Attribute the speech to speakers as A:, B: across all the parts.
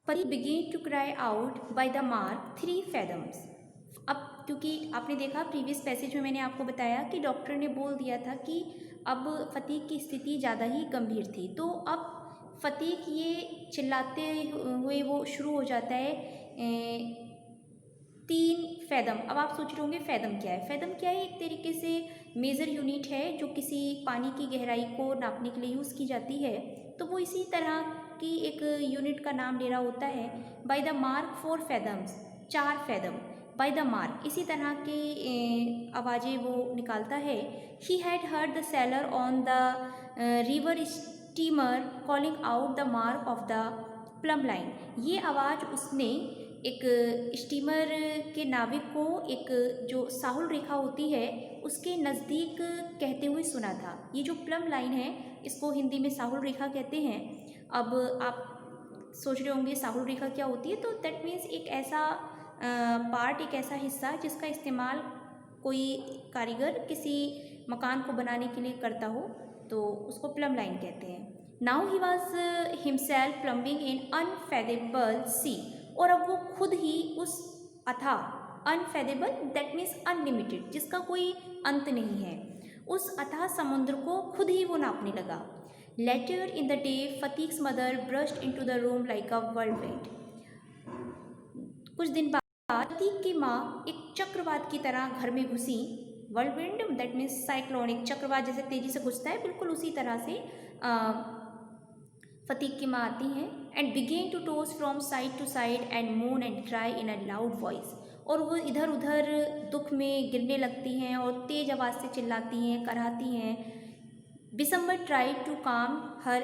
A: Pati began to cry out by the mark 3 fathoms. अब क्योंकि आपने देखा प्रीवियस पैसेज में मैंने आपको बताया कि डॉक्टर ने बोल दिया था कि अब फतीक की स्थिति ज़्यादा ही गंभीर थी, तो अब फतीक ये चिल्लाते हुए वो शुरू हो जाता है 3 फैदम। अब आप सोच रहे होंगे फैदम क्या है। फैदम क्या है? एक तरीके से मेज़र यूनिट है जो किसी पानी की गहराई को नापने के लिए यूज़ की जाती है, तो वो इसी तरह की एक यूनिट का नाम ले रहा होता है। By the mark 4 फैदम्स, 4 fathom, by the mark, इसी तरह की आवाज़ें वो निकालता है। He had heard the seller on the river steamer calling out the mark of the plum line. ये आवाज़ उसने एक स्टीमर के नाविक को एक जो साहुल रेखा होती है उसके नज़दीक कहते हुए सुना था। ये जो प्लम लाइन है इसको हिंदी में साहुल रेखा कहते हैं। अब आप सोच रहे होंगे साहुल रेखा क्या होती है, तो दैट मीन्स एक ऐसा पार्ट, एक ऐसा हिस्सा जिसका इस्तेमाल कोई कारीगर किसी मकान को बनाने के लिए करता हो, तो उसको प्लम लाइन कहते हैं। Now he was himself plumbing in unfathomable sea, और अब वो खुद ही उस अथाह, अनफेदेबल दैट मीन्स अनलिमिटेड, जिसका कोई अंत नहीं है, उस अथाह समुद्र को खुद ही वो नापने लगा। Later in the day Phatik's mother brushed into the room like a whirlwind. कुछ दिन बाद फतीक की माँ एक चक्रवात की तरह घर में घुसी। व्हर्लविंड दैट मीन्स साइक्लोनिक, चक्रवात जैसे तेजी से घुसता है, बिल्कुल उसी तरह से फतीक की माँ आती हैं। And begin to toss from side to side and moan and cry in a loud voice, और वो इधर उधर दुख में गिरने लगती हैं और तेज आवाज़ से चिल्लाती हैं, कराहती हैं। बिसम्बर ट्राइड टू काम हर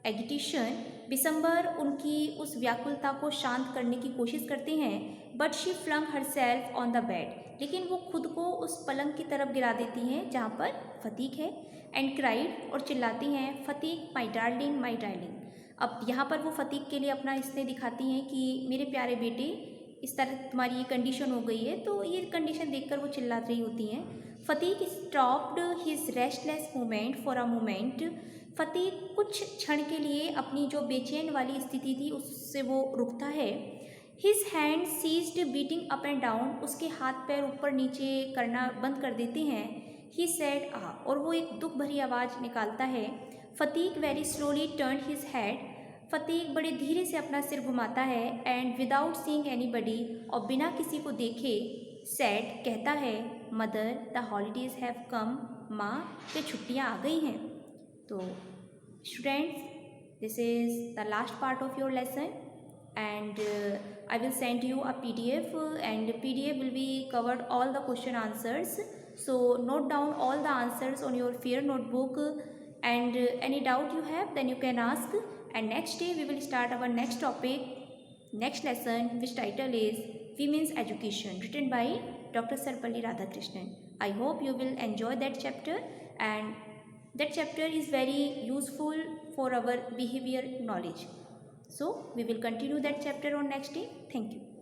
A: एगिटेशन, बिसम्बर उनकी उस व्याकुलता को शांत करने की कोशिश करते हैं। But she flung herself on the bed, लेकिन वो खुद को उस पलंग की तरफ गिरा देती हैं जहाँ पर फतीक है। एंड क्राइड, और चिल्लाती हैं, फतीक माई डार्लिंग माई डार्लिंग। अब यहाँ पर वो फतीक के लिए अपना इसलिए दिखाती हैं कि मेरे प्यारे बेटे, इस तरह तुम्हारी ये कंडीशन हो गई है, तो ये कंडीशन देखकर वो चिल्ला रही होती हैं। Phatik stopped his restless moment for a moment, Phatik कुछ क्षण के लिए अपनी जो बेचैन वाली स्थिति थी उससे वो रुकता है। His hand ceased beating up and down, उसके हाथ पैर ऊपर नीचे करना बंद कर देते हैं। ही सेड आ, और वो एक दुख भरी आवाज़ निकालता है। Phatik very slowly turn his head, Phatik बड़े धीरे से अपना सिर घुमाता है। एंड विदाउट सीइंग एनीबडी, और बिना किसी को देखे सैड, कहता है, mother the holidays have come, माँ के छुट्टियाँ आ गई हैं। तो students, this is the last part of your lesson, and I will send you a PDF, and PDF will be covered all the question answers. So note down all the answers on your fair notebook, and any doubt you have then you can ask. And next day we will start our next topic, next lesson, which title is Women's Education, written by Dr. Sarpalli Radhakrishnan. I hope you will enjoy that chapter, and that chapter is very useful for our behavior knowledge. So we will continue that chapter on next day. Thank you.